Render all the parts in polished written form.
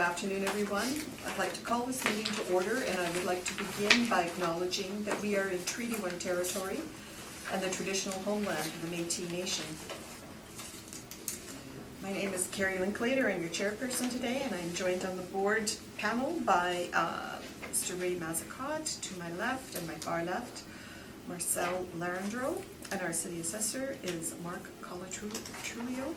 afternoon, everyone. I'd like to call this meeting to order, and I would like to begin by acknowledging that we are in Treaty 1 territory and the traditional homeland of the Métis Nation. My name is Carrie Linklater. I'm your chairperson today, and I'm joined on the board panel by Mr. Ray Mazacot to my left and my far left, Marcel Larandro, and our city assessor is Mark Colatrulio,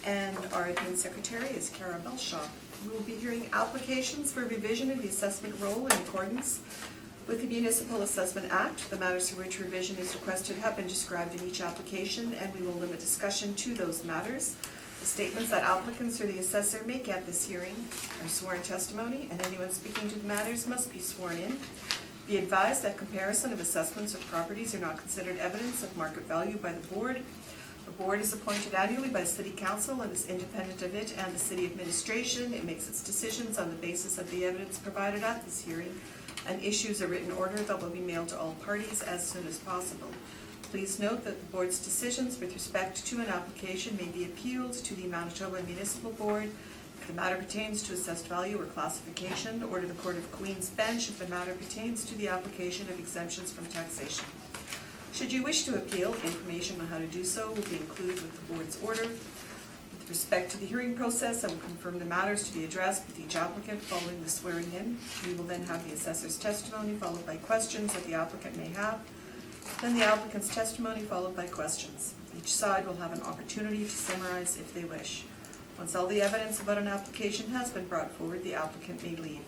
and our admin secretary is Cara Belshaw. We will be hearing applications for revision of the assessment roll in accordance with the Municipal Assessment Act. The matters for which revision is requested have been described in each application, and we will limit discussion to those matters. The statements that applicants or the assessor make at this hearing are sworn testimony, and anyone speaking to the matters must be sworn in. Be advised that comparison of assessments of properties are not considered evidence of market value by the board. The board is appointed annually by the City Council and is independent of it and the City Administration. It makes its decisions on the basis of the evidence provided at this hearing and issues a written order that will be mailed to all parties as soon as possible. Please note that the board's decisions with respect to an application may be appealed to the Manitoba Municipal Board if the matter pertains to assessed value or classification, or to the Court of Queen's Bench if the matter pertains to the application of exemptions from taxation. Should you wish to appeal, information on how to do so will be included with the board's order. With respect to the hearing process, I will confirm the matters to be addressed with each applicant following the swearing in. We will then have the assessor's testimony followed by questions that the applicant may have. Then the applicant's testimony followed by questions. Each side will have an opportunity to summarize if they wish. Once all the evidence about an application has been brought forward, the applicant may leave.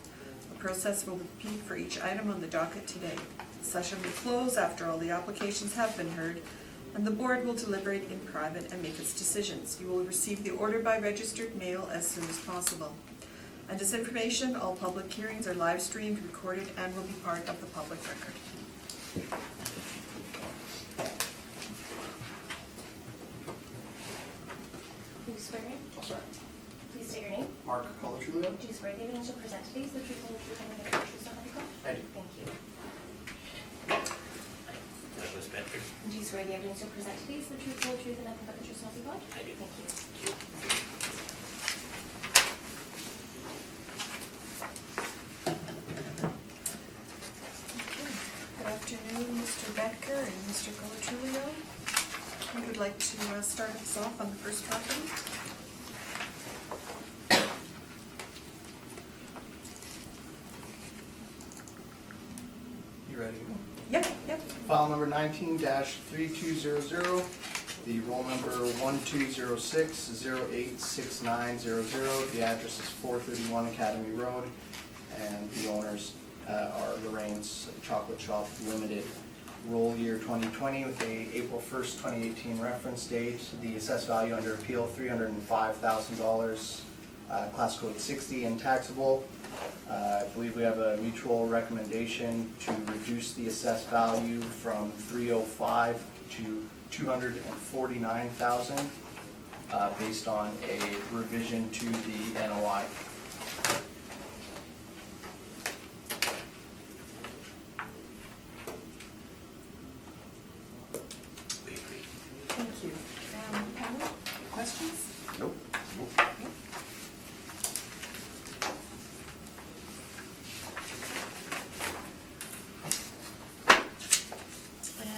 The process will repeat for each item on the docket today. The session will close after all the applications have been heard, and the board will deliberate in private and make its decisions. You will receive the order by registered mail as soon as possible. And as information, all public hearings are live streamed, recorded, and will be part of the public record. Please swear in. I'll start. Please state your name. Mark Colatrulio. Do you swear the evidence you'll present today is the truth and the truth and nothing but the truth, so help you God? I do. Thank you. Douglas Bedford. Do you swear the evidence you'll present today is the truth and the truth and nothing but the truth, so help you God? I do. Thank you. Good afternoon, Mr. Bedker and Mr. Colatrulio. Who would like to start us off on the first property? You ready to go? Yep. File number 19-3200, the roll number 1206-086900. The address is 431 Academy Road, and the owners are Lorraine's Chocolate Shop Limited. Roll year 2020 with a April 1st, 2018 reference date. The assessed value under appeal $305,000, class code 60 and taxable. I believe we have a mutual recommendation to reduce the assessed value from $305,000 to $249,000 based on a revision to the NOI. We agree. Thank you. Panel, questions? Nope.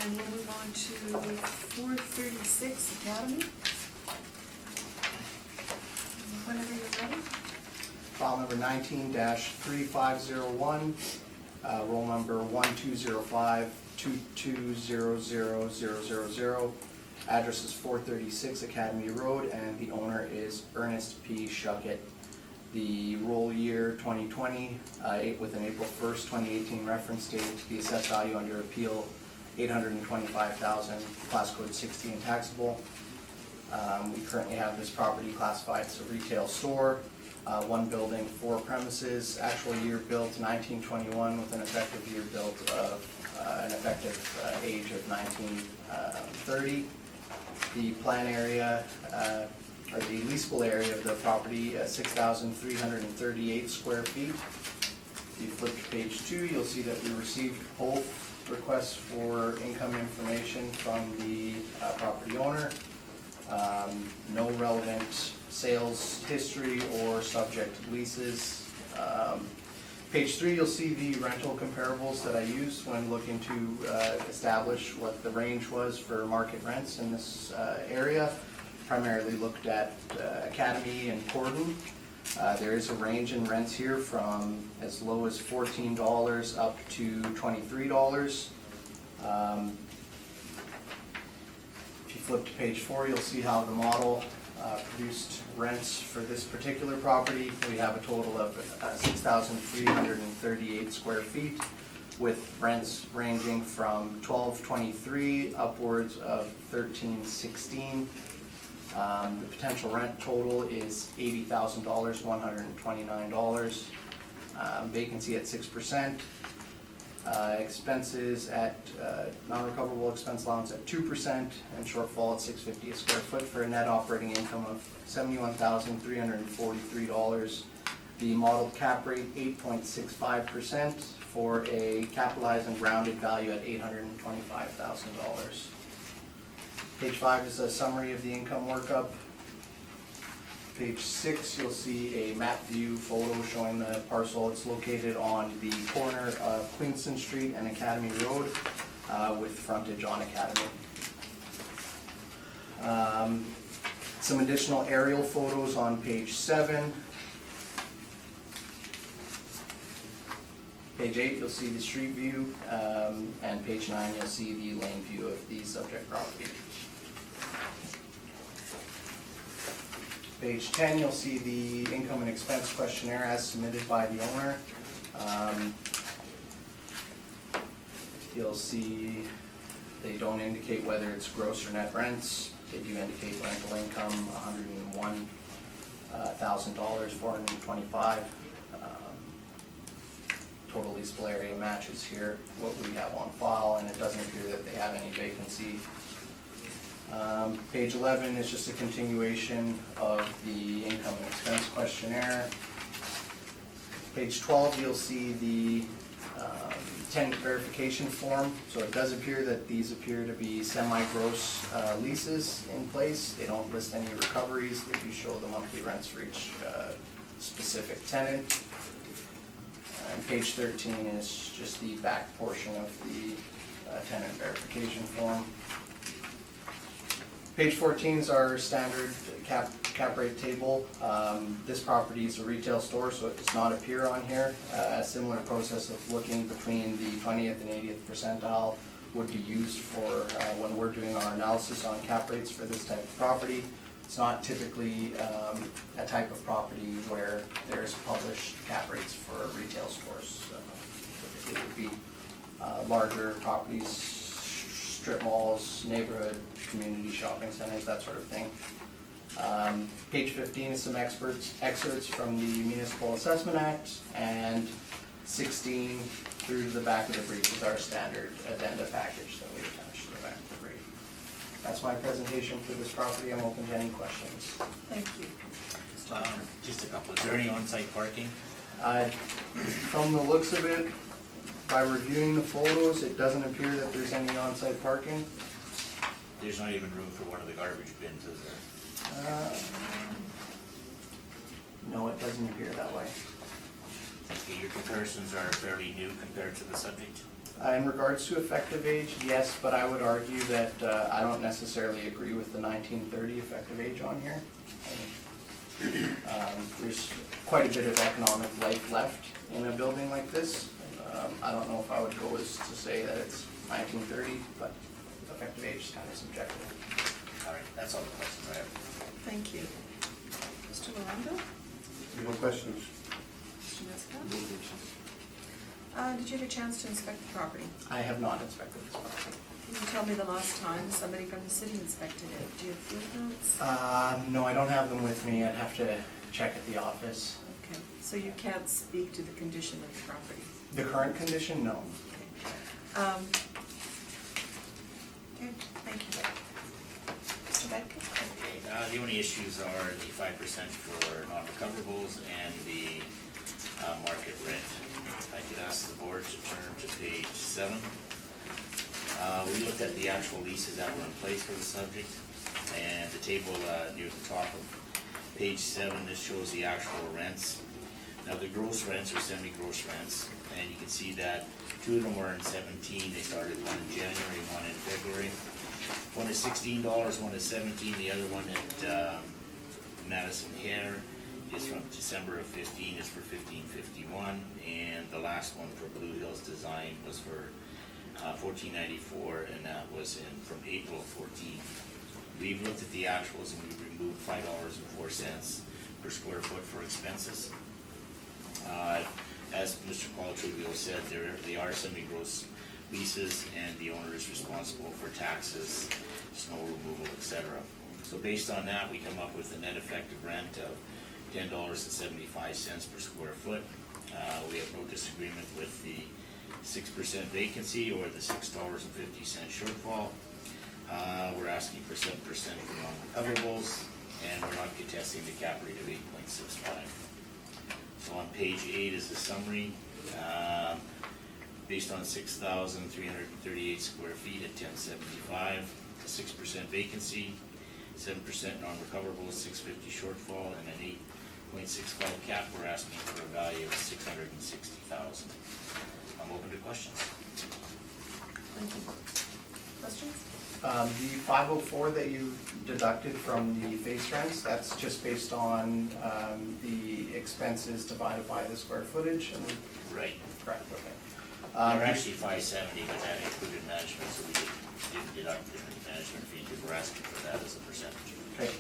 And we'll move on to 436 Academy. Whenever you're ready. File number 19-3501, roll number 1205-22000000. Address is 436 Academy Road, and the owner is Ernest P. Shuckett. The roll year 2020 with an April 1st, 2018 reference date. The assessed value under appeal $825,000, class code 60 and taxable. We currently have this property classified as a retail store, one building, 4 premises, actual year built 1921 with an effective year built of an effective age of 1930. The plan area, or the leasable area of the property, 6,338 square feet. If you flip to page 2, you'll see that we received both requests for income information from the property owner. No relevant sales history or subject leases. Page 3, you'll see the rental comparables that I used when looking to establish what the range was for market rents in this area. Primarily looked at Academy and Corden. There is a range in rents here from as low as $14 up to $23. If you flip to page 4, you'll see how the model produced rents for this particular property. We have a total of 6,338 square feet with rents ranging from $12.23 upwards of $13.16. The potential rent total is $80,000, $129. Vacancy at 6%. Expenses at non-recoverable expense allowance at 2% and shortfall at $650 a square foot for a net operating income of $71,343. The modeled cap rate 8.65% for a capitalized and rounded value at $825,000. Page 5 is a summary of the income workup. Page 6, you'll see a map view photo showing the parcel. It's located on the corner of Queenston Street and Academy Road with frontage on Academy. Some additional aerial photos on page 7. Page 8, you'll see the street view, and page 9, you'll see the lane view of the subject property. Page 10, you'll see the income and expense questionnaire as submitted by the owner. You'll see they don't indicate whether it's gross or net rents. They do indicate rental income, $101,000, $425. Total leasable area matches here what we have on file, and it doesn't appear that they have any vacancy. Page 11 is just a continuation of the income and expense questionnaire. Page 12, you'll see the tenant verification form. So it does appear that these appear to be semi-gross leases in place. They don't list any recoveries. They do show the monthly rents for each specific tenant. And page 13 is just the back portion of the tenant verification form. Page 14 is our standard cap rate table. This property is a retail store, so it does not appear on here. A similar process of looking between the 20th and 80th percentile would be used for when we're doing our analysis on cap rates for this type of property. It's not typically a type of property where there's published cap rates for retail stores. It would be larger properties, strip malls, neighborhood, community shopping centers, that sort of thing. Page 15 is some excerpts from the Municipal Assessment Act, and 16 through to the back of the brief is our standard addenda package that we attach to the back of the brief. That's my presentation for this property. I'm open to any questions. Thank you. Just a couple. Is there any on-site parking? From the looks of it, by reviewing the photos, it doesn't appear that there's any on-site parking. There's not even room for one of the garbage bins, is there? No, it doesn't appear that way. Okay, your comparisons are fairly new compared to the subject. In regards to effective age, yes, but I would argue that I don't necessarily agree with the 1930 effective age on here. There's quite a bit of economic life left in a building like this. I don't know if I would go as to say that it's 1930, but effective age is kind of subjective. All right, that's all the questions I have. Thank you. Mr. Rolando? No questions. Mr. Nesca? Did you have a chance to inspect the property? I have not inspected this property. Can you tell me the last time somebody from the city inspected it? Do you have field notes? No, I don't have them with me. I'd have to check at the office. Okay, so you can't speak to the condition of the property? The current condition, no. Okay, thank you. Mr. Bedke? Okay, the only issues are the 5% for non-recoverables and the market rent. If I could ask the board to turn to page 7. We looked at the actual leases that were in place for the subject. And the table near the top of page 7, this shows the actual rents. Now the gross rents are semi-gross rents, and you can see that 2 of them were in 17. They started one in January, one in February. One is $16, one is $17. The other one at Madison Hare is from December of 15, is for $15.51, and the last one for Blue Hills Design was for $14.94, and that was from April of 14. We've looked at the actuals and we've removed $5.04 per square foot for expenses. As Mr. Qualitruvio said, they are semi-gross leases, and the owner is responsible for taxes, snow removal, etc. So based on that, we come up with a net effective rent of $10.75 per square foot. We have no disagreement with the 6% vacancy or the $6.50 shortfall. We're asking for 7% for non-recoverables, and we're not contesting the cap rate of 8.65. So on page 8 is the summary. Based on 6,338 square feet at $10.75, 6% vacancy, 7% non-recoverable, $6.50 shortfall, and an 8.65 cap, we're asking for a value of $660,000. I'm open to questions. Thank you. Questions? The 504 that you deducted from the face rents, that's just based on the expenses divided by the square footage? And Right. correct, okay. We're actually $570, but that included management, so we didn't deduct the management fee because we're asking for that as a percentage. Okay.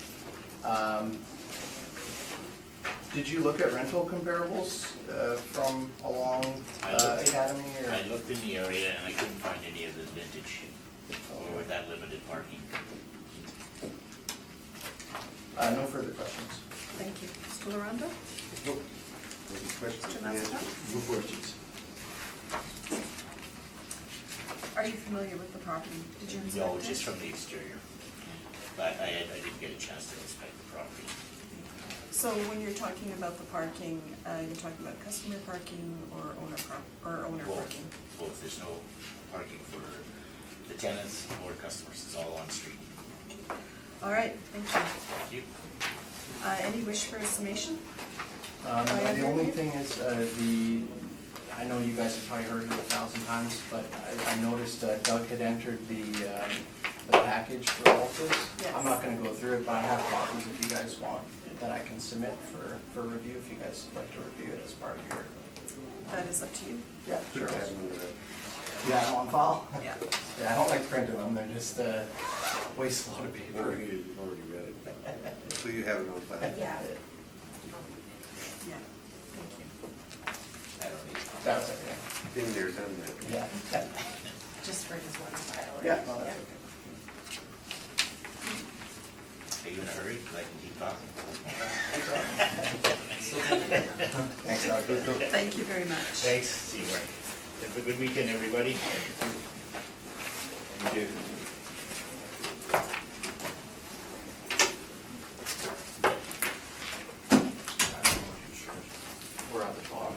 Did you look at rental comparables from along Academy? Or? I looked in the area and I couldn't find any of the vintage or with that limited parking. No further questions. Thank you. Mr. Lorando? Nope. Any questions? Mr. Mazzarella? No questions. Are you familiar with the property? Did you inspect No, it? just from the exterior. But I didn't get a chance to inspect the property. So when you're talking about the parking, you're talking about customer parking or owner parking? Both. There's no parking for the tenants or customers. It's all on street. All right, thank you. Thank you. Any wish for a summation? The only thing is I know you guys have probably heard it 1,000 times, but I noticed Doug had entered the package for all this. Yes. I'm not going to go through it, but I have copies if you guys want that I can submit for review if you guys would like to review it as part of your. That is up to you. Yeah, Sure. sure. Yeah, on file? Yeah. Yeah, I don't like printing them, they're just waste a lot of paper. Already read it. So you have it on file? Yeah. Yeah, thank you. I don't need to. That was it, Been there, done that. yeah. Yeah. Just for this one file, right? Yeah, no, that's okay. Are you in a hurry? Because I can keep talking. Thanks, Doug. Thank you very much. Thanks. See you, Mark. Have a good weekend, everybody. You did. We're at the top.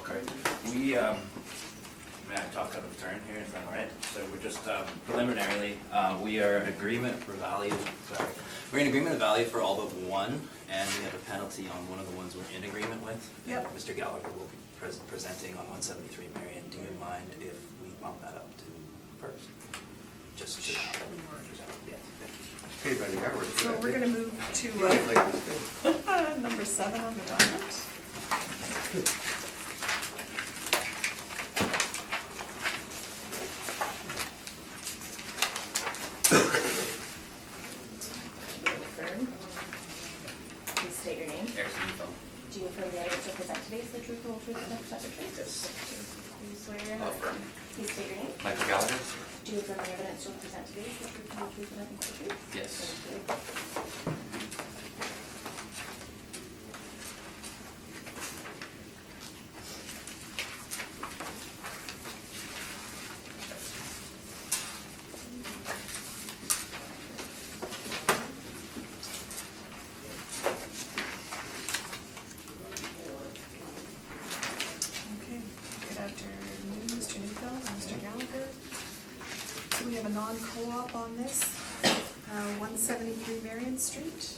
Okay. We, may I talk out of turn here, is that all right? So we're just preliminarily, we are in agreement for value, sorry. We're in agreement of value for all but one, and we have a penalty on one of the ones we're in agreement with. Yep. Mr. Gallagher will be presenting on 173 Marion. Do you mind if we bump that up to first? Just to. Yeah, thank you. Okay, buddy, that works. So we're gonna move to Like this thing. number 7 on the document. Please state your name. There's the info. Do you affirm the evidence you present today is the truth, the whole truth, and nothing but the truth? Yes. Please swear in. Affirm. Please state your name. Michael Gallagher? Do you affirm the evidence you'll present today is the truth, the whole truth, and nothing but the truth? Yes. Thank you. Okay, good afternoon, Mr. Neufeld and Mr. Gallagher. So we have a non-co-op on this. 173 Marion Street.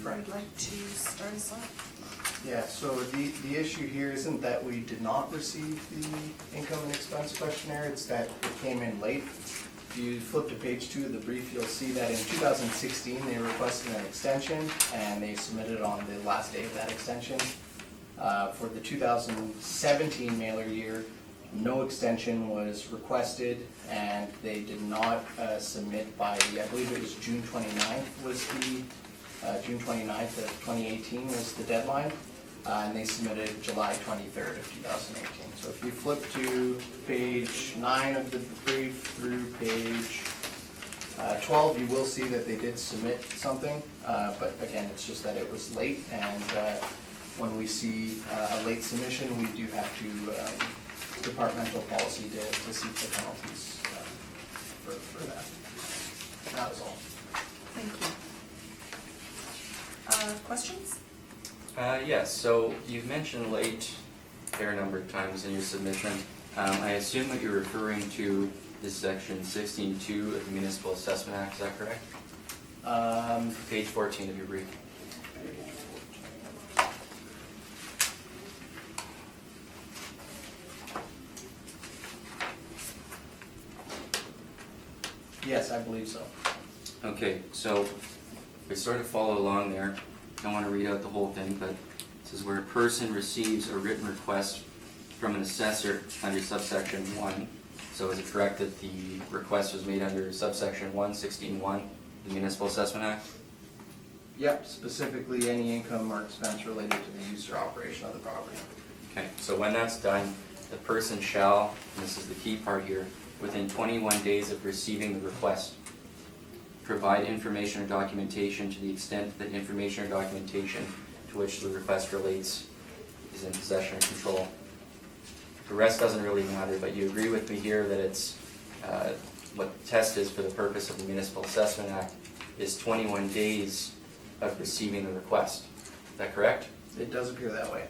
Right. I'd like to start us off. Yeah, so the issue here isn't that we did not receive the income and expense questionnaire, it's that it came in late. If you flip to page 2 of the brief, you'll see that in 2016, they requested an extension, and they submitted on the last day of that extension. For the 2017 mailer year, no extension was requested, and they did not submit by, I believe it was June 29th was the, June 29th of 2018 was the deadline, and they submitted July 23rd of 2018. So if you flip to page 9 of the brief through page 12, you will see that they did submit something, but again, it's just that it was late, and when we see a late submission, we do have to departmental policy to seek the penalties for that. That was all. Thank you. Questions? Yes, so you've mentioned late a fair number of times in your submission. I assume that you're referring to this section 16.2 of the Municipal Assessment Act, is that correct? Page 14 of your brief. Yes, I believe so. Okay, so we sort of follow along there. I don't want to read out the whole thing, but it says where a person receives a written request from an assessor under subsection 1. So is it correct that the request was made under subsection 116.1, the Municipal Assessment Act? Yep, specifically any income or expense related to the use or operation of the property. Okay, so when that's done, the person shall, and this is the key part here, within 21 days of receiving the request, provide information or documentation to the extent that information or documentation to which the request relates is in possession or control. The rest doesn't really matter, but you agree with me here that it's, what the test is for the purpose of the Municipal Assessment Act is 21 days of receiving the request. Is that correct? It does appear that way.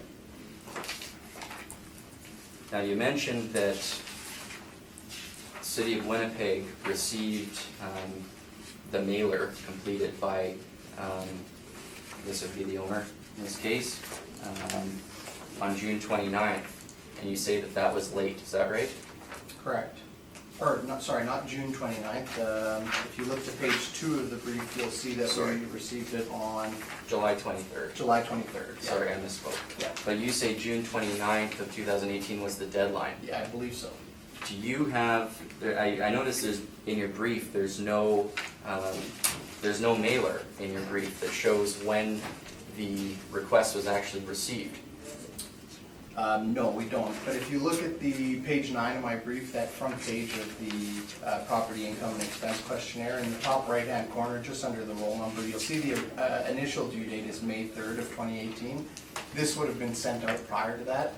Now you mentioned that City of Winnipeg received the mailer completed by, this would be the owner in this case, on June 29th, and you say that that was late, is that right? Correct. Or, not, sorry, not June 29th. If you look to page 2 of the brief, you'll see that Sorry. we received it on July 23rd. July 23rd. Yeah. Sorry, I misspoke. Yeah. But you say June 29th of 2018 was the deadline. Yeah, I believe so. Do you have, I noticed there's, in your brief, there's no mailer in your brief that shows when the request was actually received. No, we don't. But if you look at the page 9 of my brief, that front page of the property income and expense questionnaire, in the top right-hand corner, just under the roll number, you'll see the initial due date is May 3rd of 2018. This would have been sent out prior to that.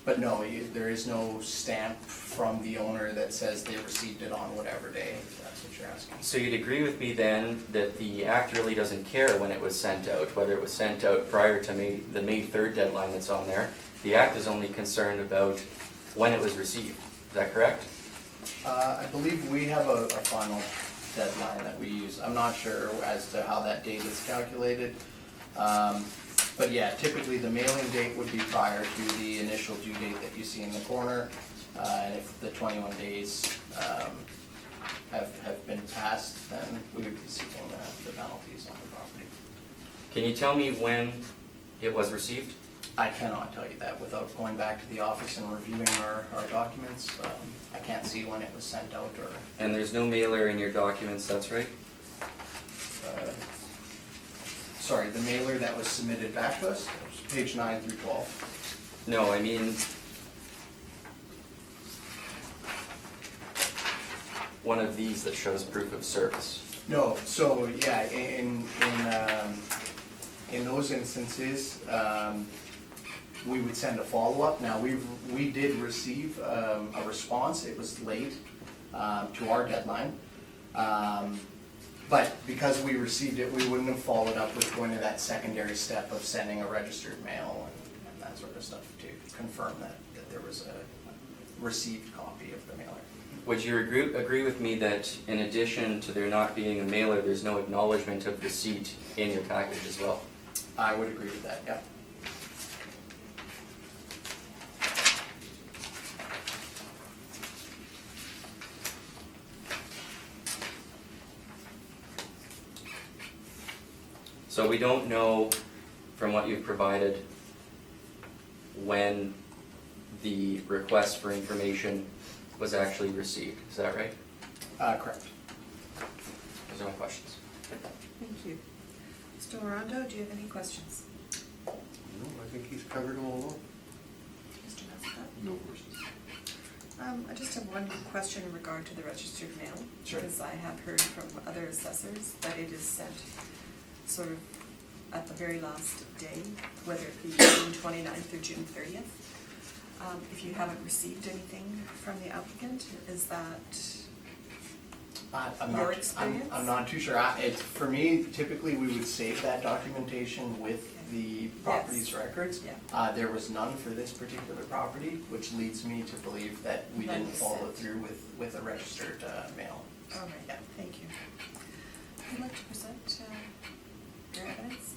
But no, there is no stamp from the owner that says they received it on whatever day, if that's what you're asking. So you'd agree with me then that the Act really doesn't care when it was sent out, whether it was sent out prior to the May 3rd deadline that's on there. The Act is only concerned about when it was received. Is that correct? I believe we have a final deadline that we use. I'm not sure as to how that date is calculated. But yeah, typically the mailing date would be prior to the initial due date that you see in the corner. And if the 21 days have been passed, then we would be seeking the penalties on the property. Can you tell me when it was received? I cannot tell you that without going back to the office and reviewing our documents. I can't see when it was sent out or... And there's no mailer in your documents, that's right? Sorry, the mailer that was submitted back to us, page 9 through 12. No, I mean, one of these that shows proof of service. No, so yeah, in those instances, we would send a follow-up. Now, we did receive a response. It was late to our deadline. But because we received it, we wouldn't have followed up with going to that secondary step of sending a registered mail and that sort of stuff to confirm that there was a received copy of the mailer. would you agree with me that in addition to there not being a mailer, there's no acknowledgement of receipt in your package as well? I would agree with that, yeah. So we don't know, from what you've provided, when the request for information was actually received, is that right? Correct. Those are my questions. Thank you. Mr. Lorando, do you have any questions? No, I think he's covered them all. Mr. Mascott? No questions. I just have one question in regard to the registered mail. Sure. Because I have heard from other assessors that it is sent sort of at the very last day, whether it be June 29th or June 30th. If you haven't received anything from the applicant, is that I'm your not, experience? I'm not too sure. It's, for me, typically we would save that documentation with the property's records. Yeah. There was none for this particular property, which leads me to believe that we None didn't was follow sent. through with a registered mail. All right, Yeah. thank you. Would you like to present your evidence?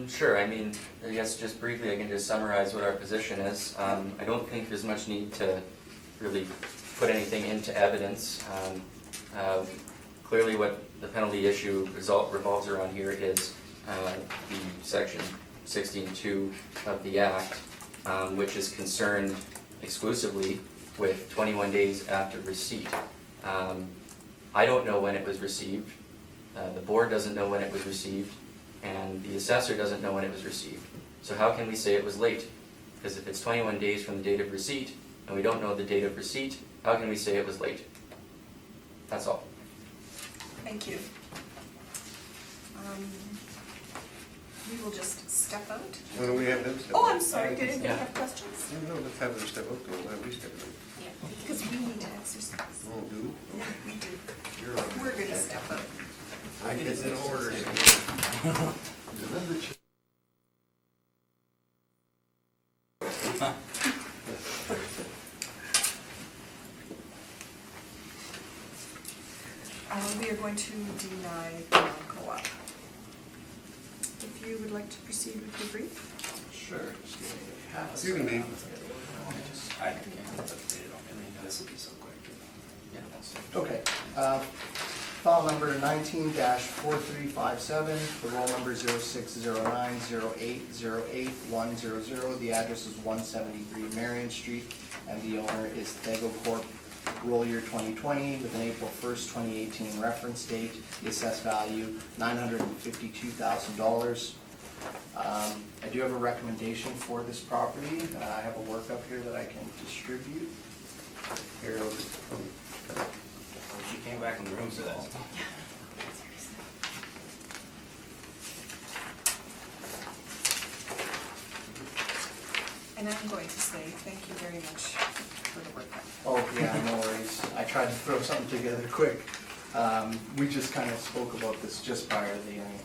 Sure, I mean, I guess just briefly I can just summarize what our position is. I don't think there's much need to really put anything into evidence. Clearly what the penalty issue revolves around here is the section 16.2 of the Act, which is concerned exclusively with 21 days after receipt. I don't know when it was received, the board doesn't know when it was received, and the assessor doesn't know when it was received. So how can we say it was late? Because if it's 21 days from the date of receipt, and we don't know the date of receipt, how can we say it was late? That's all. Thank you. We will just step out. Why don't we have them step out? Oh, I'm sorry, did anybody Yeah. have questions? No, let's have them step out, then why don't we step out? Because we need to exercise. Oh, do? Yeah, we do. You're on. We're gonna step out. I get in order. We are going to deny the co-op. If you would like to proceed with your brief? Sure. Just give me half a You can second. leave. I think this will be so quick. Okay, file number 19-4357, the roll number 0609-0808-100. The address is 173 Marion Street, and the owner is Thego Corp. Roll year 2020 with an April 1st, 2018 reference date. The assessed value, $952,000. I do have a recommendation for this property. I have a workup here that I can distribute. Here, I'll just- She came back in the room for that. And I'm going to say thank you very much for the work. Oh, yeah, no worries. I tried to throw something together quick. We just kind of spoke about this just prior to the hearing.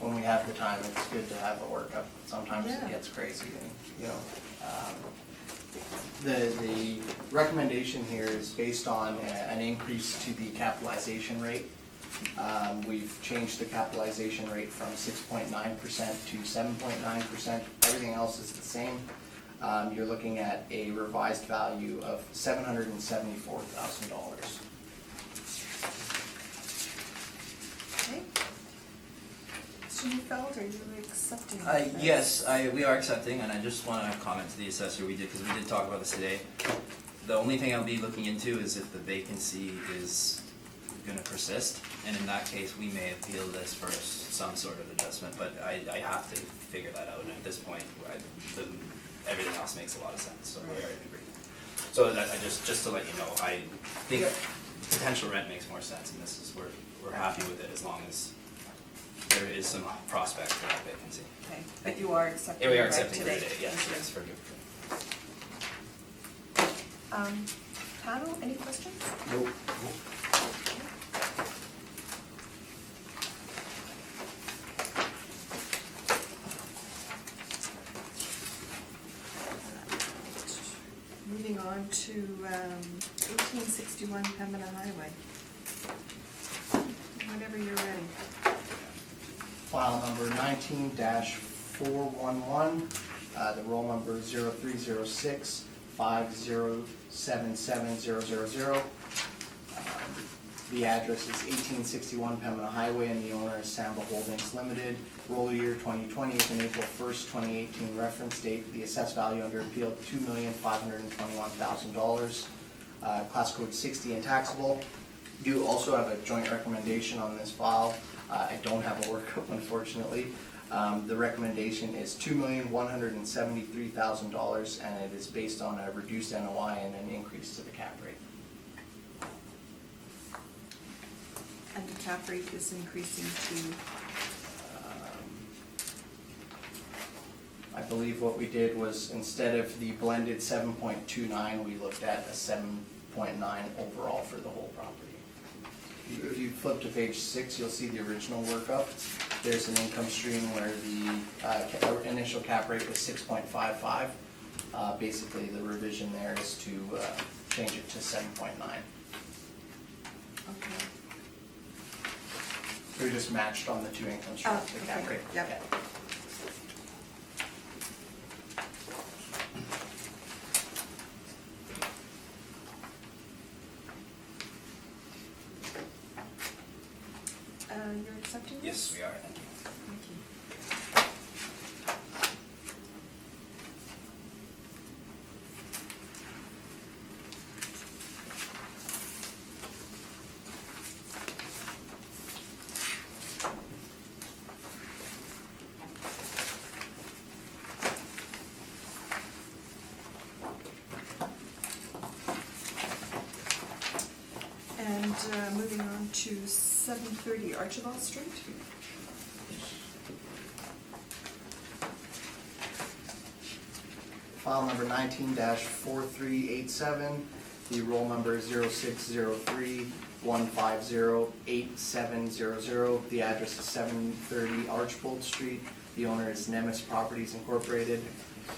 When we have the time, it's good to have a workup. Sometimes Yeah. it gets crazy and, you know. The recommendation here is based on an increase to the capitalization rate. We've changed the capitalization rate from 6.9% to 7.9%. Everything else is the same. You're looking at a revised value of $774,000. Okay. Mr. Neufeld, are you accepting? Yes, we are accepting, and I just want to comment to the assessor, because we did talk about this today. The only thing I'll be looking into is if the vacancy is going to persist, and in that case, we may appeal this for some sort of adjustment, but I have to figure that out, and at this point, everything else makes a lot of sense, so we are in agreement. So that, just to let you know, I think potential rent makes more sense, and this is, we're happy with it as long as there is some prospect for that vacancy. Okay, but you are accepting Yeah, we are the rent accepting today? today, yes, Thank you. yes, for good. Panel, any questions? Nope. Moving on on to 1861 Pembina Highway. Whenever you're ready. File number 19-411, the roll number 0306 5077000. The address is 1861 Pembina Highway and the owner is Samba Holdings Limited. Roll year 2020 with an April 1st, 2018 reference date. The assessed value under appeal $2,521,000. Class code 60 and taxable. Do also have a joint recommendation on this file. I don't have a workup, unfortunately. The recommendation is $2,173,000 and it is based on a reduced NOI and an increase to the cap rate. And the cap rate is increasing to, I believe what we did was instead of the blended 7.29, we looked at a 7.9 overall for the whole property. If you flip to page 6, you'll see the original workup. There's an income stream where the initial cap rate was 6.55. Basically, the revision there is to change it to 7.9. okay. We just matched on the two income streams, the cap okay, rate. yep. Yeah. You're accepting this? Yes, we are, thank you. Thank you. And moving on to 730 Archibald Street. File number 19-4387, the roll number 0603 1508700. The address is 730 Archibald Street. The owner is Nemes Properties Incorporated.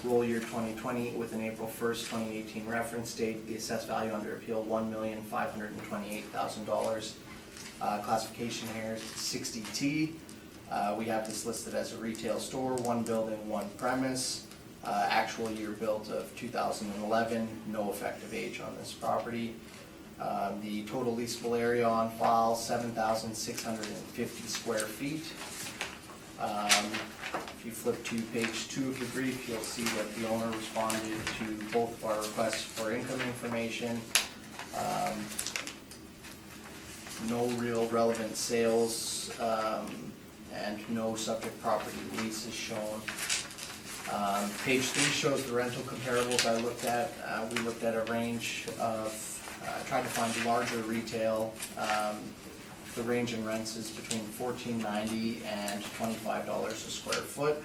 Roll year 2020 with an April 1st, 2018 reference date. The assessed value under appeal $1,528,000. Classification here is 60T. We have this listed as a retail store, one building, one premise. Actual year built of 2011, no effective age on this property. The total leasable area on file, 7,650 square feet. If you flip to page 2 of the brief, you'll see that the owner responded to both of our requests for income information. No real relevant sales, and no subject property leases shown. Page 3 shows the rental comparables I looked at. We looked at a range of, tried to find larger retail. The range in rents is between $14.90 and $25 a square foot.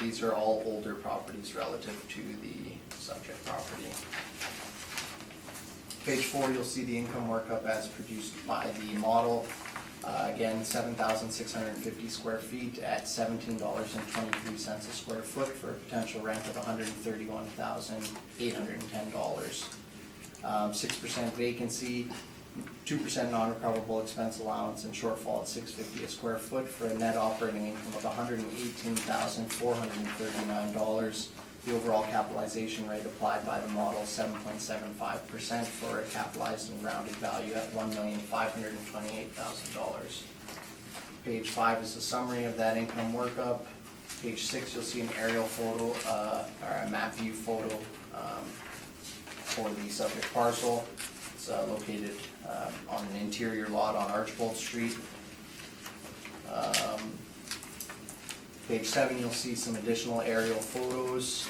These are all older properties relative to the subject property. Page 4, you'll see the income workup as produced by the model. Again, 7,650 square feet at $17.23 a square foot for a potential rent of $131,810. 6% vacancy, 2% non-recoverable expense allowance, and shortfall at $650 a square foot for a net operating income of $118,439. The overall capitalization rate applied by the model, 7.75% for a capitalized and rounded value at $1,528,000. Page 5 is a summary of that income workup. Page 6, you'll see an aerial photo, or a map view photo for the subject parcel. It's located on an interior lot on Archibald Street. Page 7, you'll see some additional aerial photos.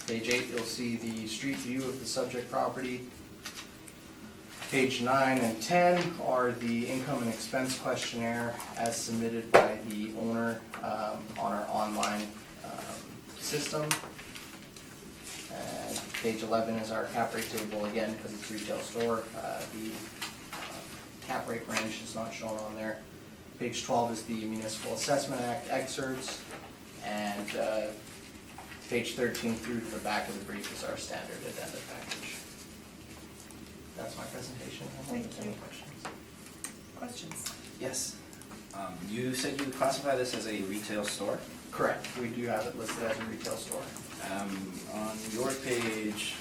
Page 8, you'll see the street view of the subject property. Page 9 and 10 are the income and expense questionnaire as submitted by the owner on our online system. And page 11 is our cap rate table, again, because it's a retail store. The cap rate range is not shown on there. Page 12 is the Municipal Assessment Act excerpts, and Page 13 through to the back of the brief is our standard addenda package. That's my presentation. Thank Any you. questions? Questions? Yes. You said you classify this as a retail store? Correct. We do have it listed as a retail store. On your page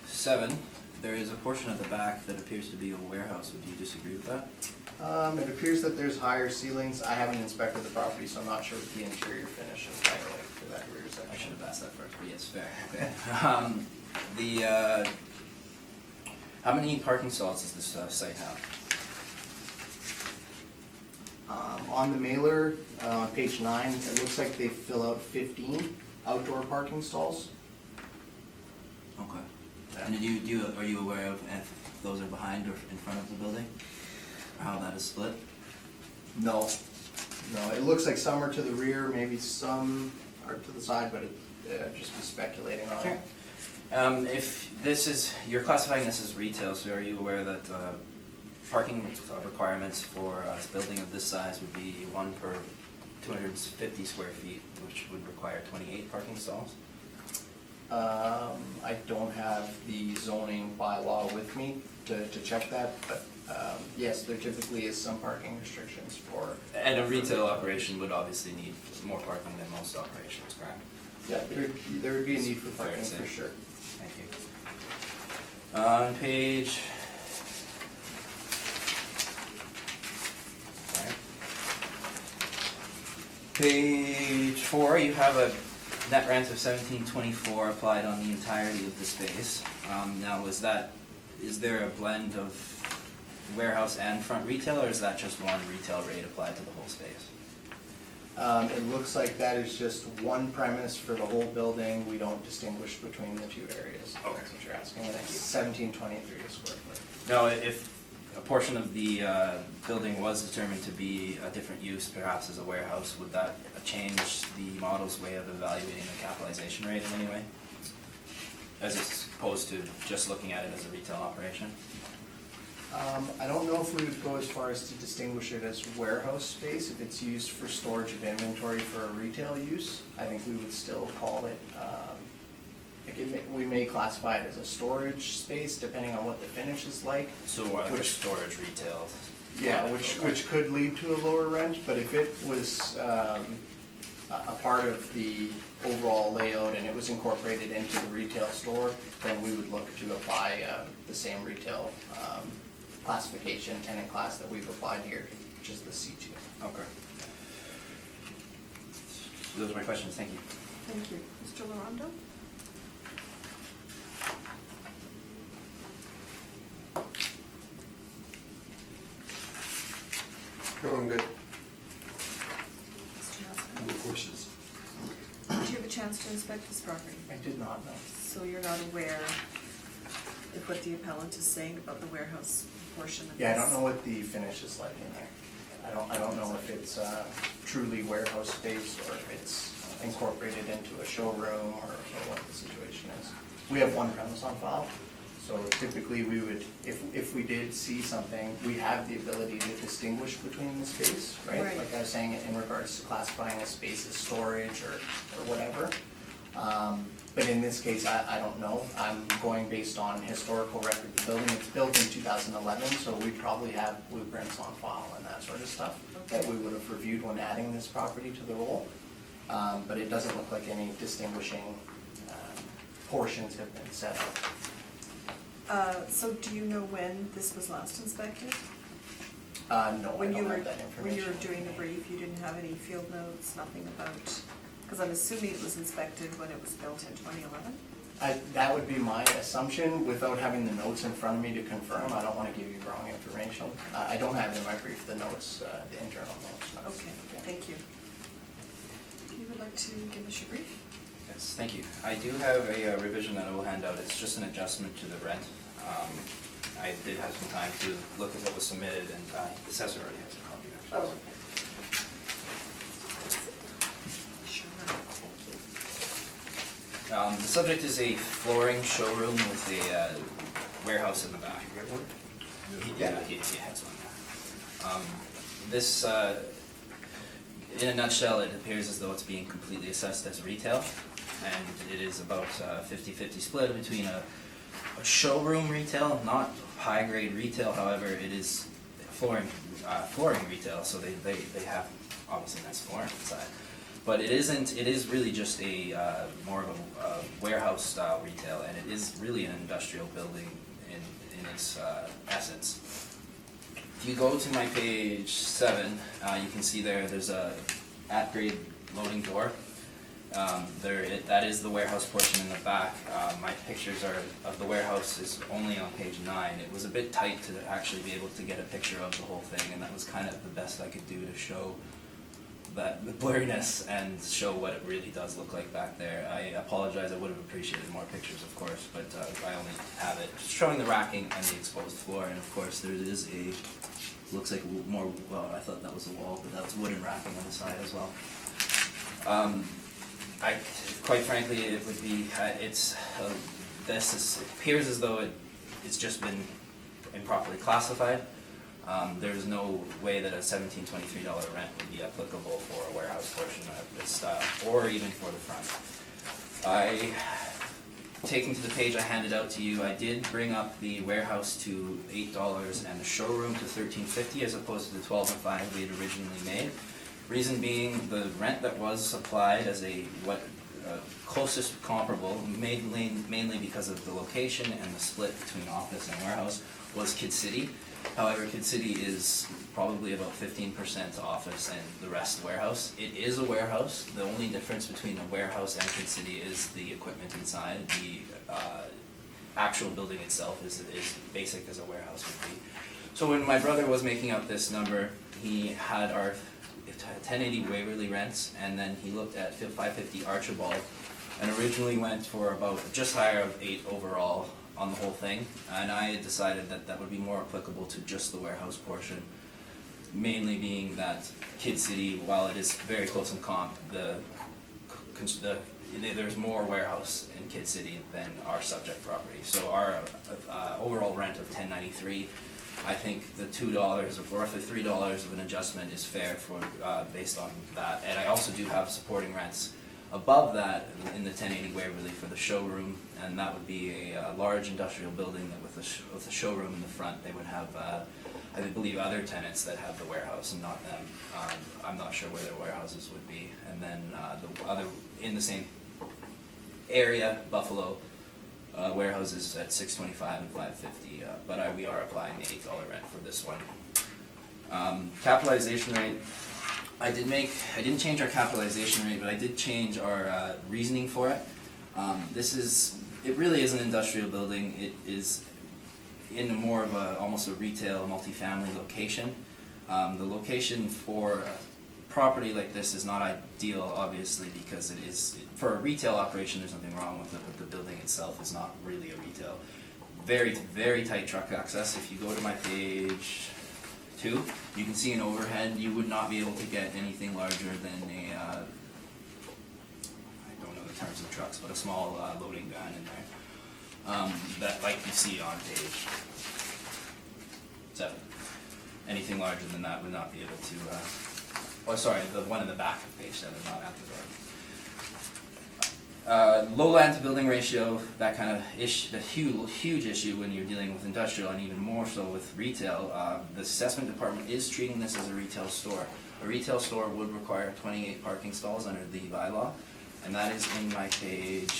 7, there is a portion at the back that appears to be a warehouse. Would you disagree with that? It appears that there's higher ceilings. I haven't inspected the property, so I'm not sure what the interior finish is like for that rear section. I should have asked that first, but yes, fair. Okay. How many parking stalls does this site have? On the mailer, on page 9, it looks like they fill out 15 outdoor parking stalls. Okay. And are you aware of if those are behind or in front of the building? Or how that is split? No, it looks like some are to the rear, maybe some are to the side, but just be speculating on it. If this is, you're classifying this as retail, so are you aware that parking requirements for a building of this size would be 1 per 250 square feet, which would require 28 parking stalls? I don't have the zoning bylaw with me to check that, but yes, there typically is some parking restrictions for. And a retail operation would obviously need more parking than most operations, correct? Yeah, there would be a need for Fair to parking say. for sure. Thank you. On page... Sorry. Page 4, you have a net rent of $17.24 applied on the entirety of the space. Now, is there a blend of warehouse and front retail, or is that just one retail rate applied to the whole space? It looks like that is just one premise for the whole building. We don't distinguish between the two areas. Okay. That's what you're asking, and it's 1723 a square foot. Now, if a portion of the building was determined to be a different use, perhaps as a warehouse, would that change the model's way of evaluating the capitalization rate in any way? As opposed to just looking at it as a retail operation? I don't know if we would go as far as to distinguish it as warehouse space. If it's used for storage of inventory for a retail use, I think we would still call it, we may classify it as a storage space depending on what the finish is like. So which storage retail? Yeah, which could lead to a lower rent, but if it was a part of the overall layout and it was incorporated into the retail store, then we would look to apply the same retail classification, tenant class that we've applied here, which is the C2. Okay. Those are my questions, thank you. Thank you. Mr. Larondo? No, I'm good. Mr. Massey? No questions. Did you have a chance to inspect this property? I did not know. So you're not aware of what the appellant is saying about the warehouse portion of this? Yeah, I don't know what the finish is like in there. I don't know if it's truly warehouse space or if it's incorporated into a showroom or what the situation is. We have one premise on file, so typically we would, if we did see something, we have the ability to distinguish between the space, right? Right. Like I was saying, in regards to classifying a space as storage or whatever. But in this case, I don't know. I'm going based on historical record of the building. It's built in 2011, so we probably have blueprints on file and that sort of stuff that we would have reviewed when adding this property to the roll. But it doesn't look like any distinguishing portions have been set up. So do you know when this was last inspected? No, I When you don't were, have that when you information. were doing the brief, you didn't have any field notes, nothing about, because I'm assuming it was inspected when it was built in 2011? That would be my assumption, without having the notes in front of me to confirm. I don't want to give you wrong information. I don't have in my brief the notes, the internal notes. no. Okay, thank you. If you would like to give us your brief? Yes, thank you. I do have a revision that I will hand out. It's just an adjustment to the rent. I did have some time to look at what was submitted, and the assessor already has a copy, actually. Sure, thank you. The subject is a flooring showroom with a warehouse in the back. Yeah, he has one. This, in a nutshell, it appears as though it's being completely assessed as retail, and it is about 50-50 split between a showroom retail, not high-grade retail, however, it is flooring retail, so they have obviously nice flooring inside. But it isn't, it is really just a more of a warehouse style retail, and it is really an industrial building in its essence. If you go to my page 7, you can see there's a at-grade loading door. That is the warehouse portion in the back. My pictures of the warehouse is only on page 9. It was a bit tight to actually be able to get a picture of the whole thing, and that was kind of the best I could do to show that the blurriness and show what it really does look like back there. I apologize, I would have appreciated more pictures, of course, but I only have it showing the racking and the exposed floor, and of course there is looks like more, well, I thought that was a wall, but that's wooden racking on the side as well. Quite frankly, it would be, it appears as though it's just been improperly classified. There's no way that a $1723 rent would be applicable for a warehouse portion of this style, or even for the front. Taking to the page I handed out to you, I did bring up the warehouse to $8 and the showroom to $13.50 as opposed to the $12 and $5 we had originally made. Reason being, the rent that was applied as closest comparable, mainly because of the location and the split between office and warehouse, was Kid City. However, Kid City is probably about 15% office and the rest warehouse. It is a warehouse. The only difference between a warehouse and Kid City is the equipment inside. The actual building itself is basic as a warehouse would be. So when my brother was making out this number, he had our 1080 Waverly rents, and then he looked at 550 Archibald, and originally went for about just higher of 8 overall on the whole thing, and I had decided that that would be more applicable to just the warehouse portion, mainly being that Kid City, while it is very close in comp, there's more warehouse in Kid City than our subject property. So our overall rent of $10.93, I think the $2 or roughly $3 of an adjustment is fair for based on that. And I also do have supporting rents above that in the 1080 Waverly for the showroom, and that would be a large industrial building that with a showroom in the front. They would have, I believe, other tenants that have the warehouse and not them. I'm not sure where their warehouses would be. And then the other in the same area, Buffalo. Warehouses at $625 and $550, but we are applying the $8 rent for this one. Capitalization rate, I didn't change our capitalization rate, but I did change our reasoning for it. It really is an industrial building. It is in more of almost a retail, multifamily location. The location for property like this is not ideal, obviously, because it is, for a retail operation, there's nothing wrong with it, but the building itself is not really a retail. Very, very tight truck access. If you go to my page 2, you can see an overhead. You would not be able to get anything larger than I don't know the terms of trucks, but a small loading van in there. That, like you see on page 7. Anything larger than that would not be able to the one in the back of page 7, not at the door. Low land to building ratio, that kind of issue, the huge issue when you're dealing with industrial, and even more so with retail. The assessment department is treating this as a retail store. A retail store would require 28 parking stalls under the bylaw, and that is in my page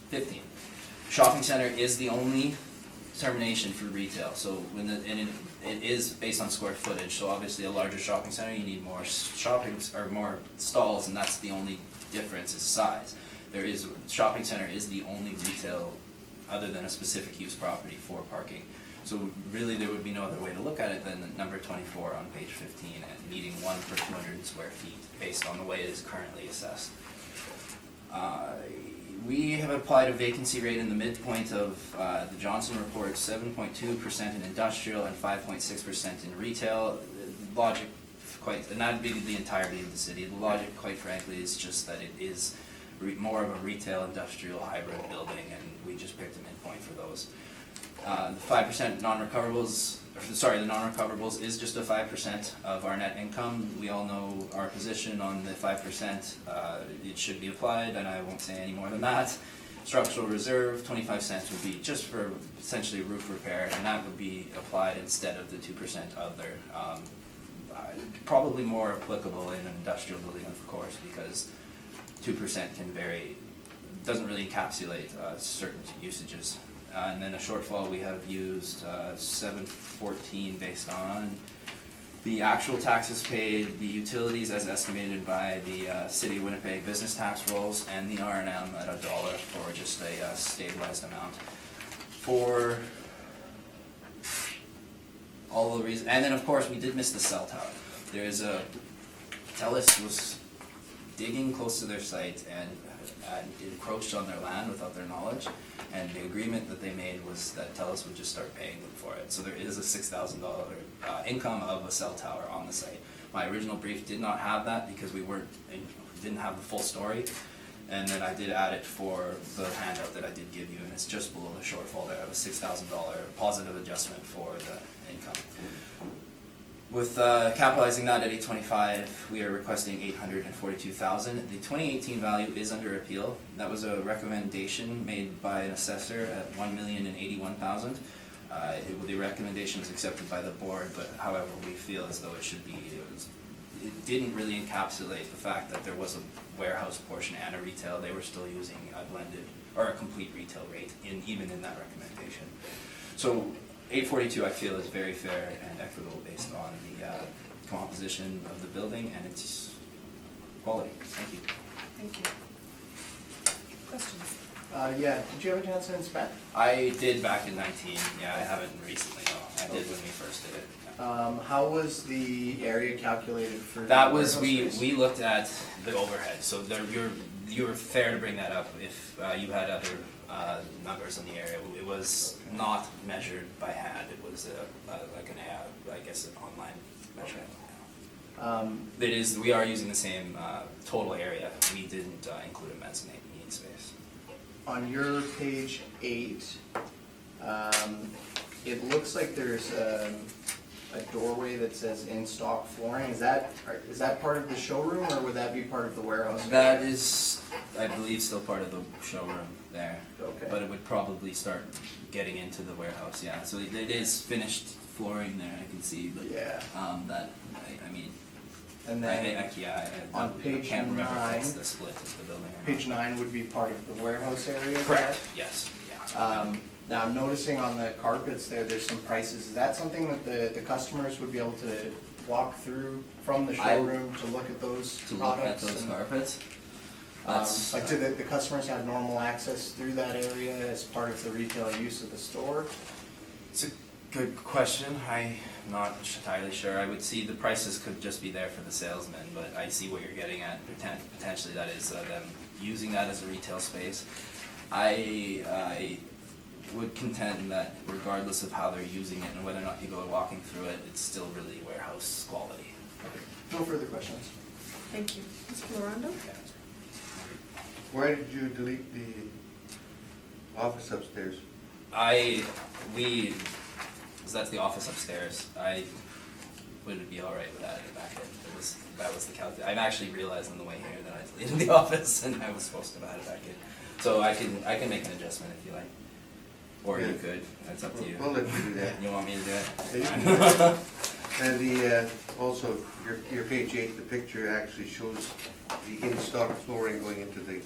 15. Shopping center is the only determination for retail. So when it is based on square footage. So obviously a larger shopping center, you need more more stalls, and that's the only difference is size. Shopping center is the only retail other than a specific use property for parking. So really there would be no other way to look at it than number 24 on page 15 and needing 1 per 200 square feet based on the way it is currently assessed. We have applied a vacancy rate in the midpoint of the Johnson report, 7.2% in industrial and 5.6% in retail. Logic, and that would be the entirety of the city. The logic, quite frankly, is just that it is more of a retail industrial hybrid building, and we just picked a midpoint for those. The 5% non-recoverables, sorry, the non-recoverables is just a 5% of our net income. We all know our position on the 5%, it should be applied, and I won't say any more than that. Structural reserve, 25 cents would be just for essentially roof repair, and that would be applied instead of the 2% other. Probably more applicable in an industrial building, of course, because 2% can vary, doesn't really encapsulate certain usages. And then a shortfall, we have used 714 based on the actual taxes paid, the utilities as estimated by the City of Winnipeg business tax rolls, and the R&M at $1 for just a stabilized amount. For all the reasons, and then of course we did miss the cell tower. There is a, TELUS was digging close to their site and encroached on their land without their knowledge, and the agreement that they made was that TELUS would just start paying them for it. So there is a $6,000 income of a cell tower on the site. My original brief did not have that because we didn't have the full story, and then I did add it for the handout that I did give you, and it's just below the shortfall there of a $6,000 positive adjustment for the income. With capitalizing that at 825, we are requesting 842,000. The 2018 value is under appeal. That was a recommendation made by an assessor at 1,081,000. The recommendation was accepted by the board, but however, we feel as though it should be. It didn't really encapsulate the fact that there was a warehouse portion and a retail. They were still using a blended or a complete retail rate even in that recommendation. So 842 I feel is very fair and equitable based on the composition of the building and its quality. Thank you. Thank you. Questions? Yeah, did you have a chance to inspect? I did back in 19, yeah, I haven't recently, no. I did when we first did it. Yeah. How was the area calculated for? That was, warehouse space? we looked at the overhead, so you were fair to bring that up if you had other numbers in the area. It was not measured by hand, it was like I guess an online measurement. It is, we are using the same total area, we didn't include a mezzanine space. On your page 8, it looks like there's a doorway that says in-stock flooring. Is that part of the showroom, or would that be part of the warehouse? That is, I believe, still part of the showroom there. Okay. But it would probably start getting into the warehouse, yeah. So it is finished flooring there, I can see, but Yeah. That, I mean, And I then on page can't remember if it's 9, the split of the building or not. page 9 would be part of the warehouse area. Correct, yes, yeah. Now I'm noticing on the carpets there's some prices. Is that something that the customers would be able to walk through from the showroom to look at those To look at products? those and, carpets. That's, like, do the customers have normal access through that area as part of the retail use of the store? it's a good question, I'm not entirely sure. I would see the prices could just be there for the salesman, but I see what you're getting at, potentially that is them using that as a retail space. I would contend that regardless of how they're using it and whether or not people are walking through it, it's still really warehouse quality. No further questions. Thank you. Ms. Florando? Why did you delete the office upstairs? That's the office upstairs. I would be all right with that back in. That was the calculation. I've actually realized on the way here that I deleted the office and I was supposed to add it back in. So I can make an adjustment if you like. Or you Yeah. could, that's up to you. We'll let you do that. You want me to do it? Yeah, you can do that. And the, also, your page 8, the picture actually shows the in-stock flooring going into the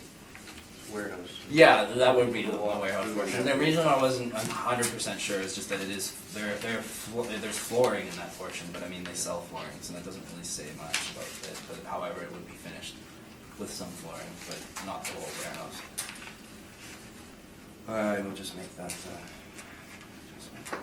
warehouse. Yeah, that would be the warehouse portion. And the reason I wasn't 100% sure is just that it is, there's flooring in that portion, but I mean, they sell flooring, so that doesn't really say much about it. But however, it would be finished with some flooring, but not the whole warehouse. I will just make that adjustment.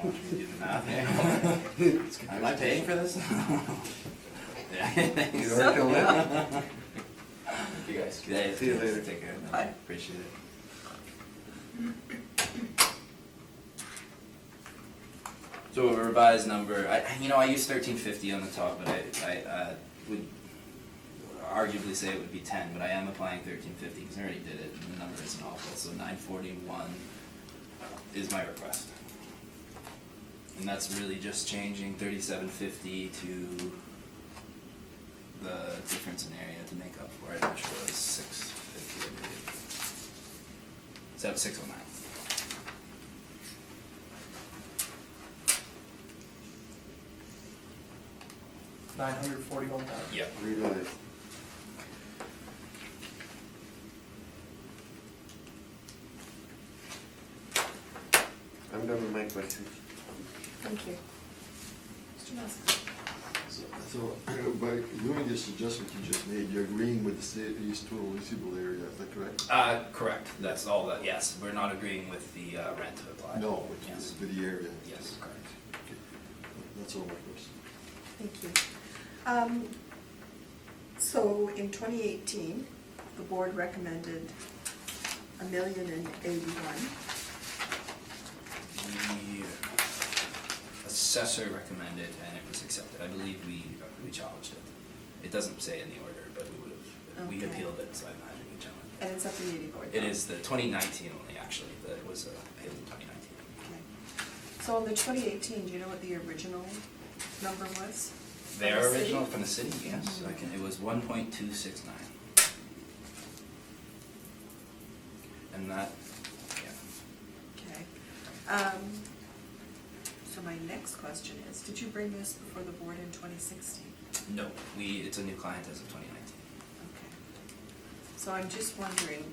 watch me do the math. Am I paying for this? Yeah, thanks. You are till then? Thank you guys. Yeah, See you later. Take care. Bye. Appreciate it. So a revised number, I use 1350 on the top, but I would arguably say it would be 10, but I am applying 1350 because I already did it, and the number isn't awful, so 941 is my request. And that's really just changing 3750 to the difference in area to make up for it, which was 650, I believe. So 609. $941,000. Yep. Realize. I'm done with my questions. Thank you. Mr. Massey? So, by doing this adjustment you just made, you're agreeing with the city's total leasable area, is that correct? Correct, that's all that, yes, we're not agreeing with the rent applied. No, Yes. with the area. Yes, correct. Okay. That's all my question. Thank you. So in 2018, the board recommended $1,081,000. The assessor recommended and it was accepted, I believe we challenged it. It doesn't say in the order, but we would have, we Okay. appealed it, so I imagine we challenged it. And it's at the meeting board? It is the 2019 only, actually, that it was appealed in 2019. Okay. So on the 2018, do you know what the original number was? From Their the city? original from the city, yes, I can, it was 1.269. And that, yeah. Okay. So my next question is, did you bring this before the board in 2016? No, it's a new client as of 2019. Okay. So I'm just wondering,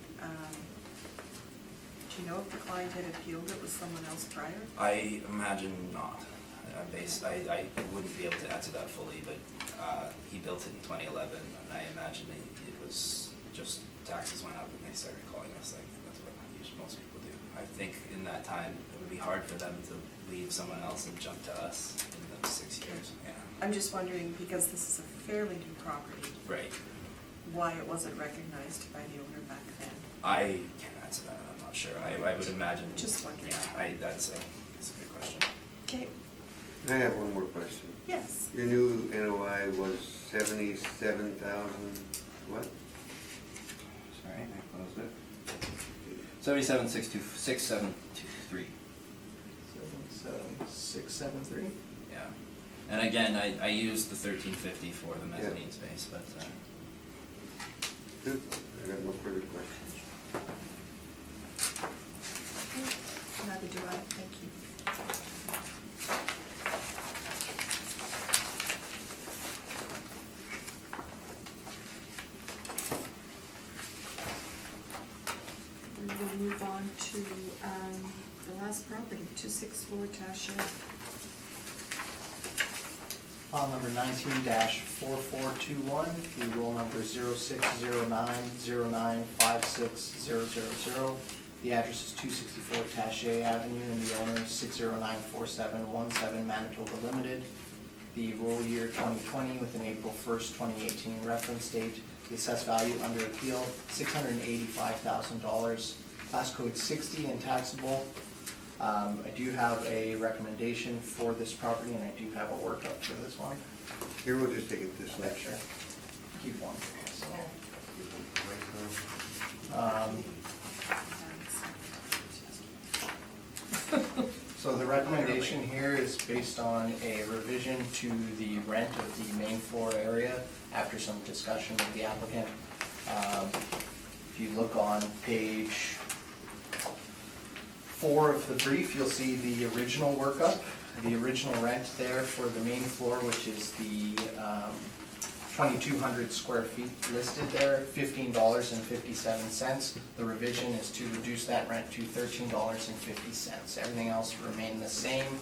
do you know if the client had appealed it with someone else prior? I imagine not. I wouldn't be able to answer that fully, but he built it in 2011, and I imagine it was just taxes went up and they started calling us, like that's what most people do. I think in that time, it would be hard for them to leave someone else and jump to us in those 6 years, yeah. I'm just wondering, because this is a fairly new property, Right. why it wasn't recognized by the owner back then? I can't answer that, I'm not sure. I would imagine. Just wondering. Yeah, that's a good question. Okay, I have one more question. yes. Your new NOI was 77,000, what? Sorry, I closed it. 77,623. 77673. Yeah. And again, I used the 1350 for the mezzanine space, but Good. I got no further questions. Neither do I, thank you. We will move on to the last property, 264 Tash Ave. File number 19-4421, the roll number 0609095600. The address is 264 Taché Avenue and the owner is 6094717 Manitoba Limited. The roll year 2020 with an April 1st, 2018 reference date. The assessed value under appeal, $685,000. Class code 60 and taxable. I do have a recommendation for this property and I do have a workup for this one. Here, we'll just take it this way. Sure. Keep one for myself. So the recommendation here is based on a revision to the rent of the main floor area after some discussion with the applicant. If you look on page 4 of the brief, you'll see the original workup. The original rent there for the main floor, which is the 2,200 square feet listed there, $15.57. The revision is to reduce that rent to $13.50. Everything else remained the same.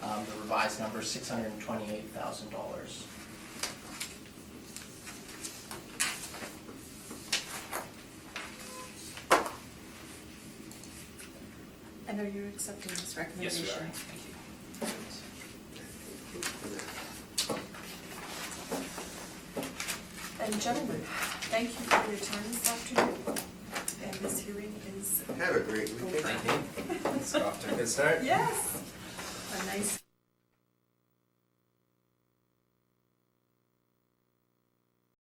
The revised number is $628,000. And are you accepting this yes, recommendation? we are. Thank you. and gentlemen, thank you for your time this afternoon. And this hearing is Have a great weekend. Thank you. It's off to a good start. yes, a nice.